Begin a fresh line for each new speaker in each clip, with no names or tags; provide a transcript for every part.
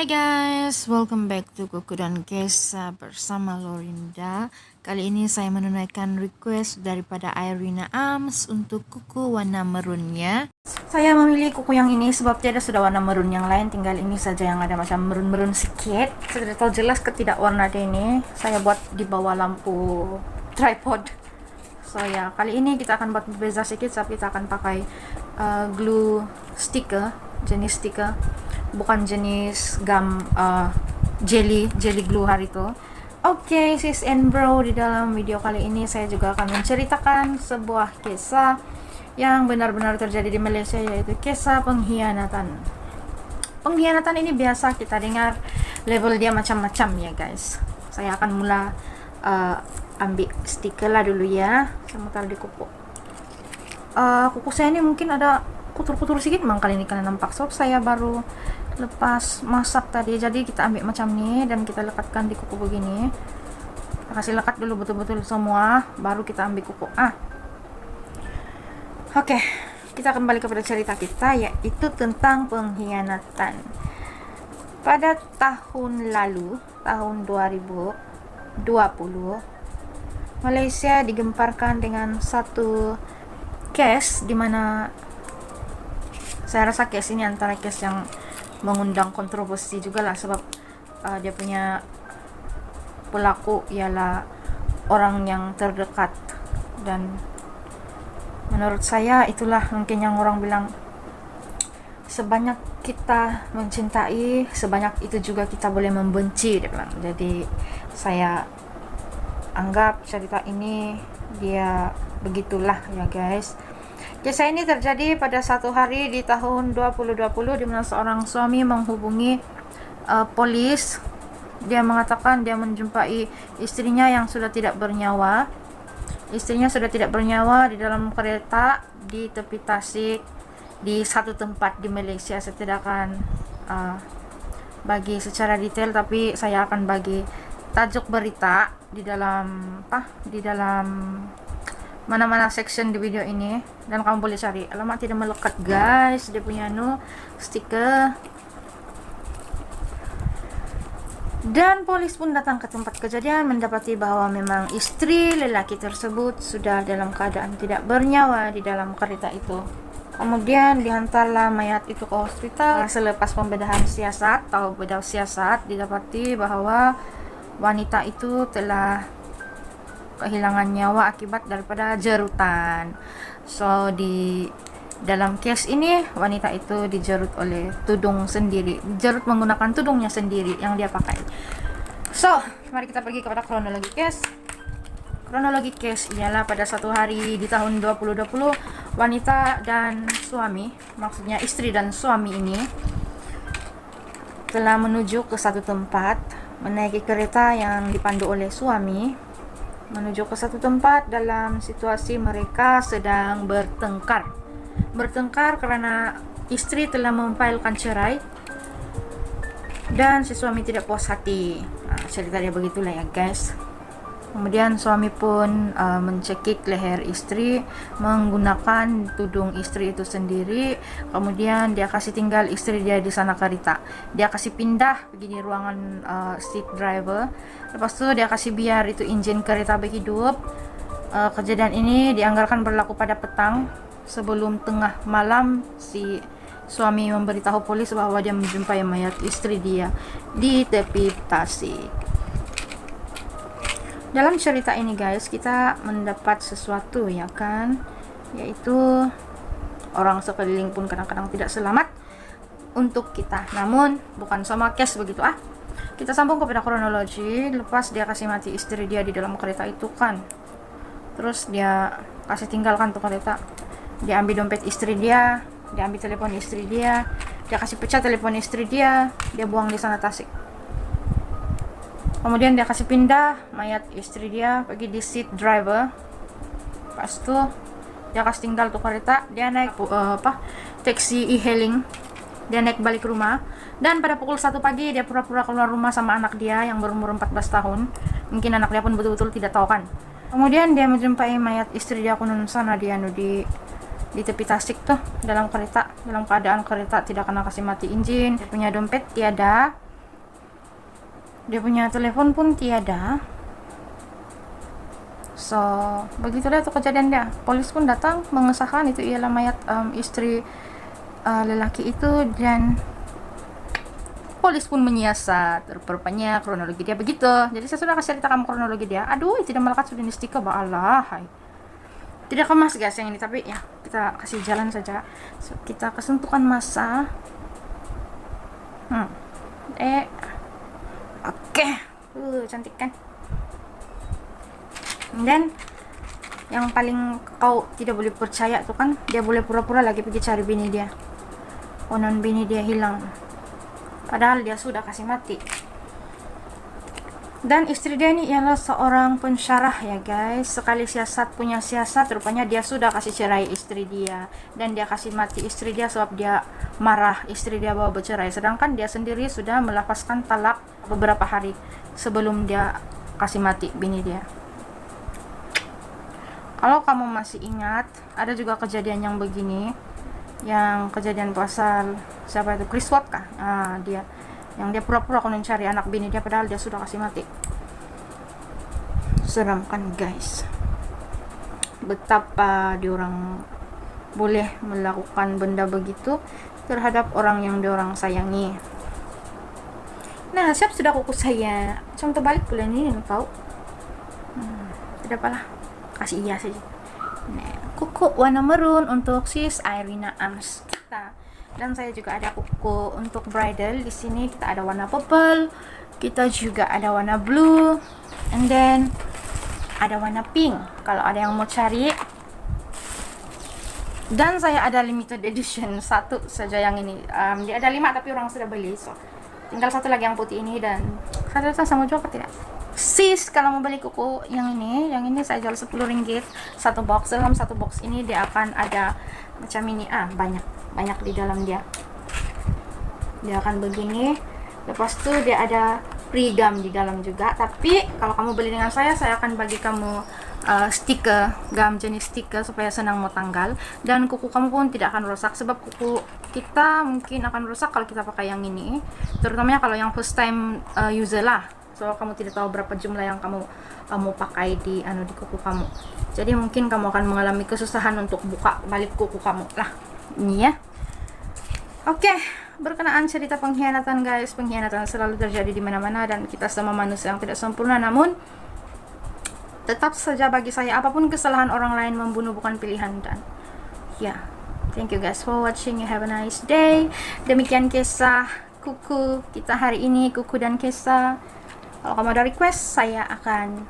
Hai guys, welcome back to Kuku dan Kesa bersama Lorinda. Kali ini saya menunaikan request daripada Irina Ams untuk kuku warna merunnya. Saya memilih kuku yang ini sebab tiada sudah warna merun yang lain, tinggal ini saja yang ada macam merun-merun sedikit. Saya tidak tahu jelas ketidak warna dia ini. Saya buat di bawah lampu tripod. So ya, kali ini kita akan buat berbeza sedikit, tapi kita akan pakai glue sticker, jenis stiker, bukan jenis gum jelly glue hari itu. Oke, sis and bro, di dalam video kali ini saya juga akan menceritakan sebuah kisah yang benar-benar terjadi di Malaysia, yaitu kisah pengkhianatan. Pengkhianatan ini biasa kita dengar, level dia macam-macam ya guys. Saya akan mula ambil stiker lah dulu ya. Saya mau taruh di kuku. Kuku saya ini mungkin ada kutur-kutur sedikit, kali ini kalian nampak sebab saya baru lepas masak tadi. Jadi kita ambil macam ni dan kita lekatkan di kuku begini. Kita kasih lekat dulu betul-betul semua, baru kita ambil kuku. Oke, kita kembali kepada cerita kita, yaitu tentang pengkhianatan. Pada tahun lalu, tahun 2020, Malaysia digemparkan dengan satu case di mana saya rasa case ini antara case yang mengundang kontroversi juga lah, sebab dia punya pelaku ialah orang yang terdekat, dan menurut saya itulah mungkin yang orang bilang sebanyak kita mencintai, sebanyak itu juga kita boleh membenci, dia bilang. Jadi saya anggap cerita ini dia begitulah ya guys. Kisah ini terjadi pada satu hari di tahun 2020 di mana seorang suami menghubungi polis. Dia mengatakan dia menjumpai istrinya yang sudah tidak bernyawa. Istrinya sudah tidak bernyawa di dalam kereta di tepi Tasik di satu tempat di Malaysia. Saya tidak akan bagi secara detail, tapi saya akan bagi tajuk berita di dalam mana-mana section di video ini, dan kamu boleh cari. Alamak, tidak melekat guys, dia punya stiker. Dan polis pun datang ke tempat kejadian, mendapati bahwa memang istri lelaki tersebut sudah dalam keadaan tidak bernyawa di dalam kereta itu. Kemudian dihantarlah mayat itu ke hospital. Selepas pembedahan siasat atau bedah siasat, didapati bahwa wanita itu telah kehilangan nyawa akibat daripada jerutan. So di dalam case ini wanita itu dijerut oleh tudung sendiri, jerut menggunakan tudungnya sendiri yang dia pakai. So mari kita pergi kepada kronologi case. Kronologi case ialah pada satu hari di tahun 2020, wanita dan suami, maksudnya istri dan suami ini telah menuju ke satu tempat, menaiki kereta yang dipandu oleh suami, menuju ke satu tempat dalam situasi mereka sedang bertengkar karena istri telah memfailkan cerai dan si suami tidak puas hati. Cerita dia begitulah ya guys. Kemudian suami pun mencekik leher istri menggunakan tudung istri itu sendiri. Kemudian dia kasih tinggal istri dia di sana kereta. Dia kasih pindah pergi di ruangan seat driver. Lepas tu dia kasih biar itu enjin kereta berhidup. Kejadian ini dianggarkan berlaku pada petang sebelum tengah malam. Si suami memberitahu polis bahwa dia menjumpai mayat istri dia di tepi Tasik. Dalam cerita ini guys, kita mendapat sesuatu ya kan, yaitu orang sekeliling pun kadang-kadang tidak selamat untuk kita. Namun bukan sama case begitu. Kita sambung kepada kronologi. Lepas dia kasih mati istri dia di dalam kereta itu kan, terus dia kasih tinggalkan tuh kereta. Dia ambil dompet istri dia ambil telepon istri dia kasih pecah telepon istri dia buang di sana Tasik. Kemudian dia kasih pindah mayat istri dia pergi di seat driver. Pas tu dia kasih tinggal tuh kereta, dia naik taksi e-hailing, dia naik balik rumah. Dan pada pukul 1 pagi dia pura-pura keluar rumah sama anak dia yang berumur 14 tahun. Mungkin anak dia pun betul-betul tidak tahu kan. Kemudian dia menjumpai mayat istri dia kunun sana di tepi Tasik tuh dalam kereta, dalam keadaan kereta tidak kena kasih mati enjin. Dia punya dompet tiada, Dia punya telepon pun tiada. So begitulah itu kejadian dia. Polis pun datang mengesahkan itu ialah mayat istri lelaki itu, dan polis pun menyiasat rupanya kronologi dia begitu. Jadi saya sudah kasih ceritakan kronologi dia. Aduh, tidak melekat sudah di stiker Allah, hai. Tidak kemas guys yang ini, tapi ya kita kasih jalan saja. So, kita kesentuhan masa. Oke. Cantik kan? Dan yang paling kau tidak boleh percaya tuh kan, dia boleh pura-pura lagi pergi cari bini dia. Konon bini dia hilang, padahal dia sudah kasih mati. Dan istri dia ini ialah seorang pensyarah ya guys. Sekali siasat punya siasat, rupanya dia sudah kasih cerai istri dia, dan dia kasih mati istri dia sebab dia marah istri dia bawa bercerai, sedangkan dia sendiri sudah melafazkan talak beberapa hari sebelum dia kasih mati bini dia. Kalau kamu masih ingat, ada juga kejadian yang begini, yang kejadian pasal siapa itu, Chris Watt kah? Dia yang dia pura-pura konon cari anak bini dia padahal dia sudah kasih mati. Seram kan guys, betapa diorang boleh melakukan benda begitu terhadap orang yang diorang sayangi. Nah, siap sudah kuku saya contoh balik bulan ini tahu. Tidak apalah, kasih iya saja. Nah, kuku warna merun untuk sis Irina Ams kita. Dan saya juga ada kuku untuk bridal. Di sini kita ada warna purple, kita juga ada warna blue, and then ada warna pink kalau ada yang mau cari. Dan saya ada limited edition satu saja yang ini. Dia ada 5 tapi orang sudah beli, so tinggal satu lagi yang putih ini. Dan saya sama jual atau tidak? Sis, kalau mau beli kuku yang ini saya jual 10 ringgit satu box. Dalam satu box ini dia akan ada macam ini, banyak di dalam dia akan begini. Lepas tu dia ada free gum di dalam juga. Tapi kalau kamu beli dengan saya akan bagi kamu stiker, gum jenis stiker supaya senang mau tanggal. Dan kuku kamu pun tidak akan rusak, sebab kuku kita mungkin akan rusak kalau kita pakai yang ini, terutamanya kalau yang first time user lah. So kamu tidak tahu berapa jumlah yang kamu mau pakai di kuku kamu. Jadi mungkin kamu akan mengalami kesusahan untuk buka balik kuku kamu lah. Ini ya. Oke, berkenaan cerita pengkhianatan guys, pengkhianatan selalu terjadi di mana-mana dan kita sama manusia yang tidak sempurna. Namun tetap saja bagi saya apapun kesalahan orang lain membunuh bukan pilihan. Dan ya, thank you guys for watching. You have a nice day. Demikian kisah kuku kita hari ini, kuku dan kisah. Kalau kamu ada request, saya akan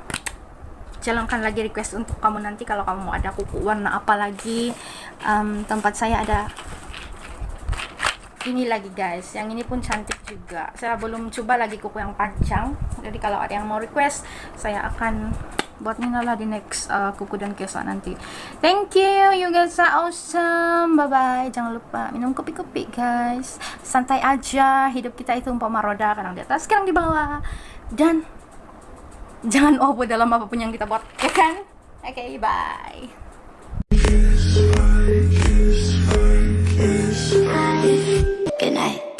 jalankan lagi request untuk kamu nanti. Kalau kamu mau ada kuku warna apa lagi, tempat saya ada ini lagi guys. Yang ini pun cantik juga. Saya belum coba lagi kuku yang panjang. Jadi kalau ada yang mau request, saya akan buat lah di next kuku dan kisah nanti. Thank you, you guys are awesome. Bye bye. Jangan lupa minum kopi-kopi guys. Santai aja. Hidup kita itu umpama roda, kadang di atas, kadang di bawah. Dan jangan over dalam apapun yang kita buat, ya kan? Oke, bye. Good night.